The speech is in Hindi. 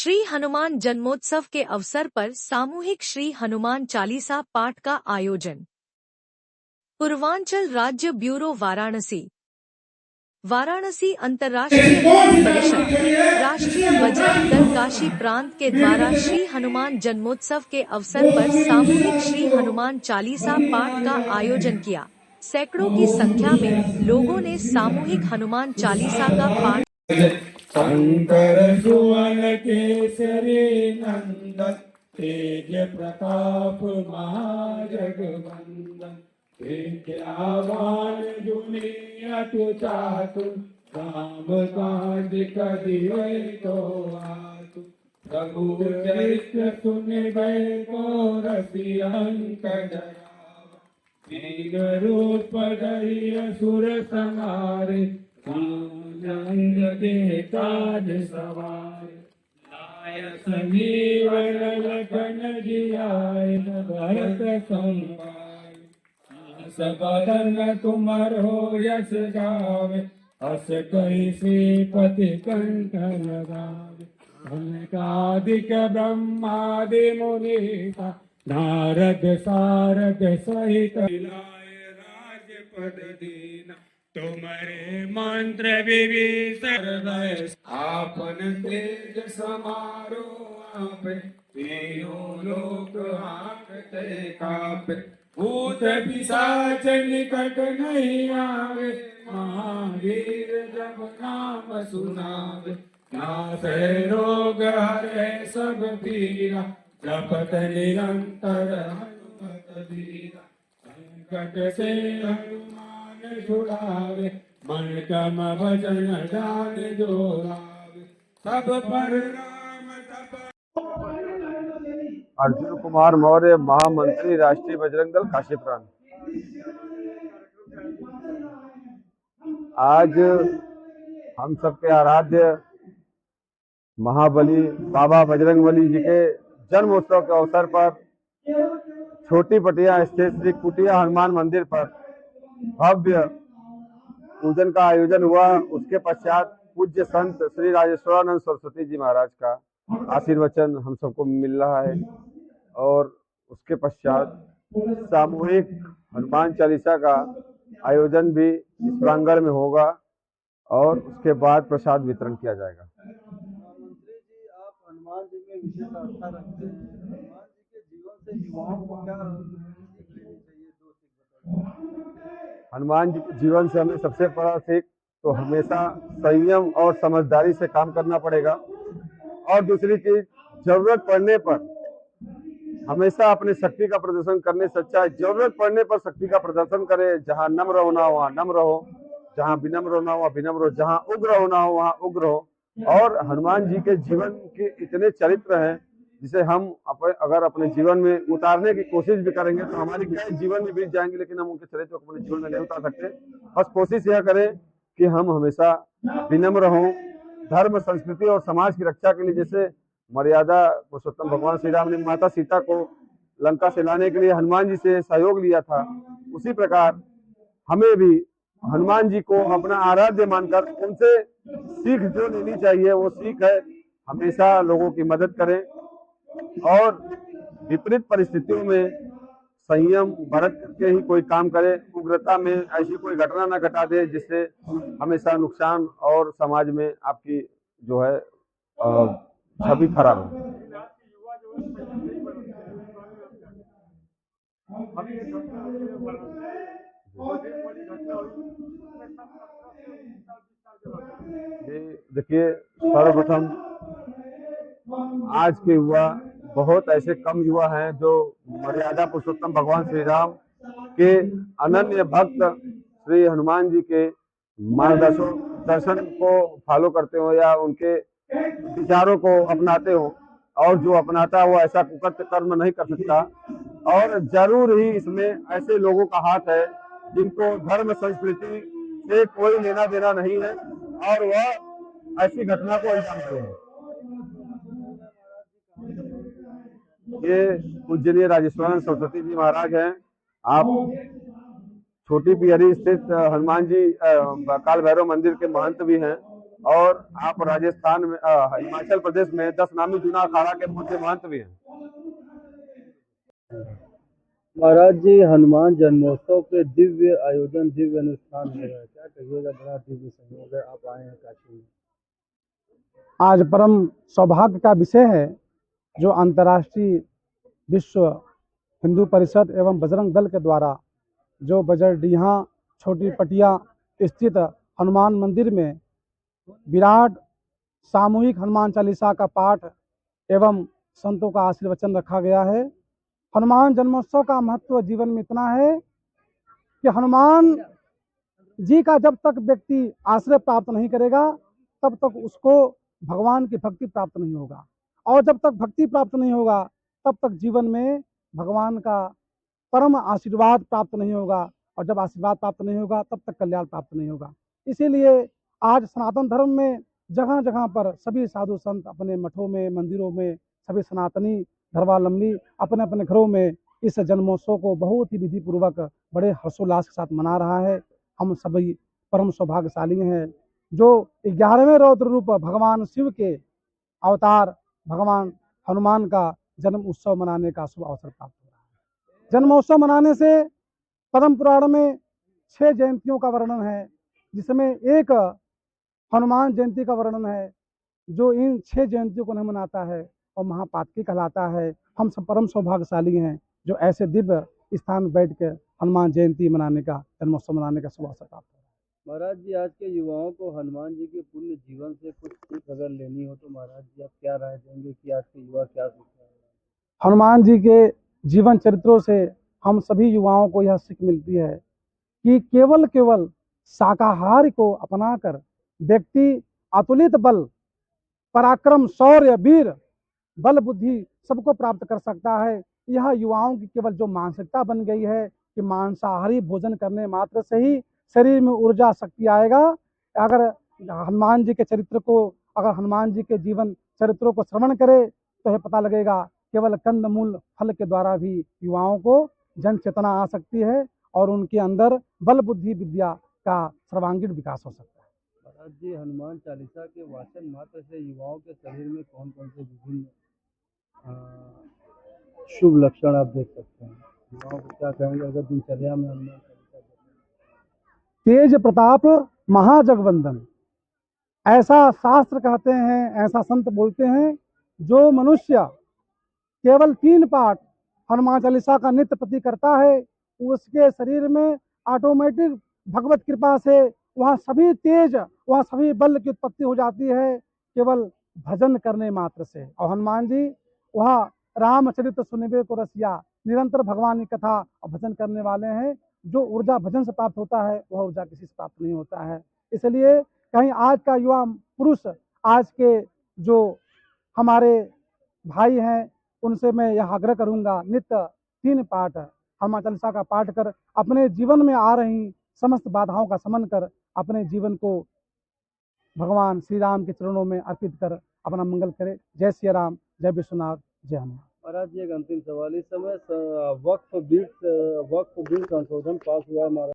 श्री हनुमान जन्मोत्सव के अवसर पर सामूहिक श्री हनुमान चालीसा पाठ का आयोजन। पूर्वांचल राज्य ब्यूरो वाराणसी अंतर्राष्ट्रीय हिंदी परिषद, राष्ट्रीय बजरंग दल काशी प्रांत के द्वारा श्री हनुमान जन्मोत्सव के अवसर पर सामूहिक श्री हनुमान चालीसा पाठ का आयोजन किया। सैकड़ों की संख्या में लोगों ने सामूहिक हनुमान चालीसा का पाठ। शंकर सुवन केसरी नंदन, तेज प्रताप महाजगवंदन, विद्यावान गुणी अति चातुर, राम काज करिबै तो आतुर। प्रभु चरित्र सुनिबै को रसियंक डरावा, दीन रूप धरि असुर संहारे, रंग दे काज सवार। लाय संजीवन लखन जियाय, भरत संभाय। सबदन तुमरो यश गावे, अस कहि श्रीपति कंठ लगावे। सनकादिक ब्रह्मादि मुनीसा, नारद सारद सहित लाय राजपद दीना। तुम्हारे मंत्र विभीषण हृदय, आपन तेज समारो आपे, तीनों लोक हांकते कापे। भूत पिशाच निकट नहीं आवे, महावीर जब नाम सुनावे। नासै रोग हरै सब पीरा, जपत निरंतर हनुमत बीरा। संकट से हनुमान छुड़ावे, मन क्रम वचन ध्यान जो लावे। सब पर राम तपस्या। अर्जुन कुमार मौर्य, महामंत्री, राष्ट्रीय बजरंग दल काशी प्रांत। आज हम सबके आराध्य महाबली बाबा बजरंगबली जी के जन्म उत्सव के अवसर पर छोटी पटिया स्थित श्री कुटिया हनुमान मंदिर पर भव्य पूजन का आयोजन हुआ। उसके पश्चात पूज्य संत श्री राजेश्वरानंद सरस्वती जी महाराज का आशीर्वचन हम सबको मिल रहा है और उसके पश्चात सामूहिक हनुमान चालीसा का आयोजन भी इस प्रांगण में होगा और उसके बाद प्रसाद वितरण किया जाएगा। मंत्री जी, आप हनुमान जी में विशेष आस्था रखते हैं। हनुमान जी के जीवन से युवाओं को क्या सीख लेनी चाहिए? दो सीख बताइए। हनुमान जी के जीवन से हमें सबसे बड़ा सीख तो हमेशा संयम और समझदारी से काम करना पड़ेगा और दूसरी चीज जरूरत पड़ने पर हमेशा अपने शक्ति का प्रदर्शन करने से अच्छा है जरूरत पड़ने पर शक्ति का प्रदर्शन करे। जहाँ नम्र होना हो वहाँ नम्र हो, जहाँ विनम्र होना हो वहाँ विनम्र हो, जहाँ उग्र होना हो वहाँ उग्र हो। और हनुमान जी के जीवन के इतने चरित्र हैं जिसे हम अगर अपने जीवन में उतारने की कोशिश भी करेंगे तो हमारी जीवन में बीत जाएंगे, लेकिन हम उनके चरित्र को अपने जीवन में नहीं उतार सकते। बस कोशिश यह करें कि हम हमेशा विनम्र हों, धर्म संस्कृति और समाज की रक्षा के लिए जैसे मर्यादा पुरुषोत्तम भगवान श्री राम ने माता सीता को लंका से लाने के लिए हनुमान जी से सहयोग लिया था, उसी प्रकार हमें भी हनुमान जी को अपना आराध्य मानकर उनसे सीख जो लेनी चाहिए वो सीख है हमेशा लोगों की मदद करें और विपरीत परिस्थितियों में संयम बरत करके ही कोई काम करे। उग्रता में ऐसी कोई घटना न घटा दे जिससे हमेशा नुकसान और समाज में आपकी जो है छवि खराब हो। देखिए, सर्वप्रथम आज के युवा बहुत ऐसे कम युवा हैं जो मर्यादा पुरुषोत्तम भगवान श्री राम के अनन्य भक्त श्री हनुमान जी के मार्गदर्शन को फॉलो करते हो या उनके विचारों को अपनाते हो, और जो अपनाता है वो ऐसा कुकृत्य कर्म नहीं कर सकता। और जरूर ही इसमें ऐसे लोगों का हाथ है जिनको धर्म संस्कृति से कोई लेना देना नहीं है और वह ऐसी घटना को अंजाम देते हैं। ये पूज्यनीय राजेश्वरानंद सरस्वती जी महाराज हैं। आप छोटी पियरी स्थित हनुमान जी काल भैरव मंदिर के महंत भी हैं और आप राजस्थान में हिमाचल प्रदेश में 10 नामी जूना अखाड़ा के पूज्य महंत भी हैं। महाराज जी, हनुमान जन्मोत्सव के दिव्य आयोजन, दिव्य अनुष्ठान हो रहा है, क्या कहिएगा? बड़ा दिव्य संयोग है, आप आए हैं काशी में। आज परम सौभाग्य का विषय है जो अंतर्राष्ट्रीय विश्व हिंदू परिषद एवं बजरंग दल के द्वारा जो बजरडीहा छोटी पटिया स्थित हनुमान मंदिर में विराट सामूहिक हनुमान चालीसा का पाठ एवं संतों का आशीर्वचन रखा गया है। हनुमान जन्मोत्सव का महत्व जीवन में इतना है कि हनुमान जी का जब तक व्यक्ति आश्रय प्राप्त नहीं करेगा तब तक उसको भगवान की भक्ति प्राप्त नहीं होगा, और जब तक भक्ति प्राप्त नहीं होगा तब तक जीवन में भगवान का परम आशीर्वाद प्राप्त नहीं होगा, और जब आशीर्वाद प्राप्त नहीं होगा तब तक कल्याण प्राप्त नहीं होगा। इसीलिए आज सनातन धर्म में जगह जगह पर सभी साधु संत अपने मठों में, मंदिरों में, सभी सनातनी धर्मावलंबी अपने अपने घरों में इस जन्मोत्सव को बहुत ही विधि पूर्वक बड़े हर्षोल्लास के साथ मना रहा है। हम सभी परम सौभाग्यशाली हैं जो 11वें रौद्र रूप भगवान शिव के अवतार भगवान हनुमान का जन्म उत्सव मनाने का शुभ अवसर प्राप्त हो रहा है। जन्मोत्सव मनाने से पद्म पुराण में 6 जयंतियों का वर्णन है, जिसमें एक हनुमान जयंती का वर्णन है। जो इन 6 जयंतियों को नहीं मनाता है और महापातकी कहलाता है। हम सब परम सौभाग्यशाली हैं जो ऐसे दिव्य स्थान बैठ कर हनुमान जयंती मनाने का, जन्मोत्सव मनाने का शुभ अवसर प्राप्त हो रहा है। महाराज जी, आज के युवाओं को हनुमान जी के पुण्य जीवन से कुछ सीख अगर लेनी हो तो महाराज जी आप क्या राय देंगे कि आज के युवा क्या सीख रहे हैं? हनुमान जी के जीवन चरित्रों से हम सभी युवाओं को यह सीख मिलती है कि केवल शाकाहार को अपनाकर व्यक्ति अतुलित बल, पराक्रम, शौर्य, वीर, बल, बुद्धि सबको प्राप्त कर सकता है। यह युवाओं की केवल जो मानसिकता बन गई है कि मांसाहारी भोजन करने मात्र से ही शरीर में ऊर्जा शक्ति आएगा। अगर हनुमान जी के चरित्र को, अगर हनुमान जी के जीवन चरित्रों को श्रवण करे तो यह पता लगेगा केवल कंद मूल फल के द्वारा भी युवाओं को जन चेतना आ सकती है और उनके अंदर बल, बुद्धि, विद्या का सर्वांगीण विकास हो सकता है। महाराज जी, हनुमान चालीसा के वाचन मात्र से युवाओं के शरीर में कौन कौन से विभिन्न शुभ लक्षण आप देख सकते हैं? युवाओं को क्या कहेंगे अगर दिनचर्या में हनुमान चालीसा तेज प्रताप महाजगवंदन, ऐसा शास्त्र कहते हैं, ऐसा संत बोलते हैं। जो मनुष्य केवल 3 पाठ हनुमान चालीसा का नित्य प्रति करता है उसके शरीर में ऑटोमेटिक भगवत कृपा से वहाँ सभी तेज, वहाँ सभी बल की उत्पत्ति हो जाती है केवल भजन करने मात्र से। और हनुमान जी वह रामचरित सुनिबे को रसिया, निरंतर भगवान की कथा और भजन करने वाले हैं। जो ऊर्जा भजन से प्राप्त होता है वह ऊर्जा किसी से प्राप्त नहीं होता है। इसलिए कहीं आज का युवा पुरुष, आज के जो हमारे भाई हैं उनसे मैं यह आग्रह करूंगा, नित्य 3 पाठ हनुमान चालीसा का पाठ कर अपने जीवन में आ रही समस्त बाधाओं का समन कर अपने जीवन को भगवान श्री राम के चरणों में अर्पित कर अपना मंगल करे। जय श्री राम, जय विश्वनाथ, जय हनुमान। महाराज जी, एक अंतिम सवाल, इस समय वक्फ बिल संशोधन पास हुआ है महाराज।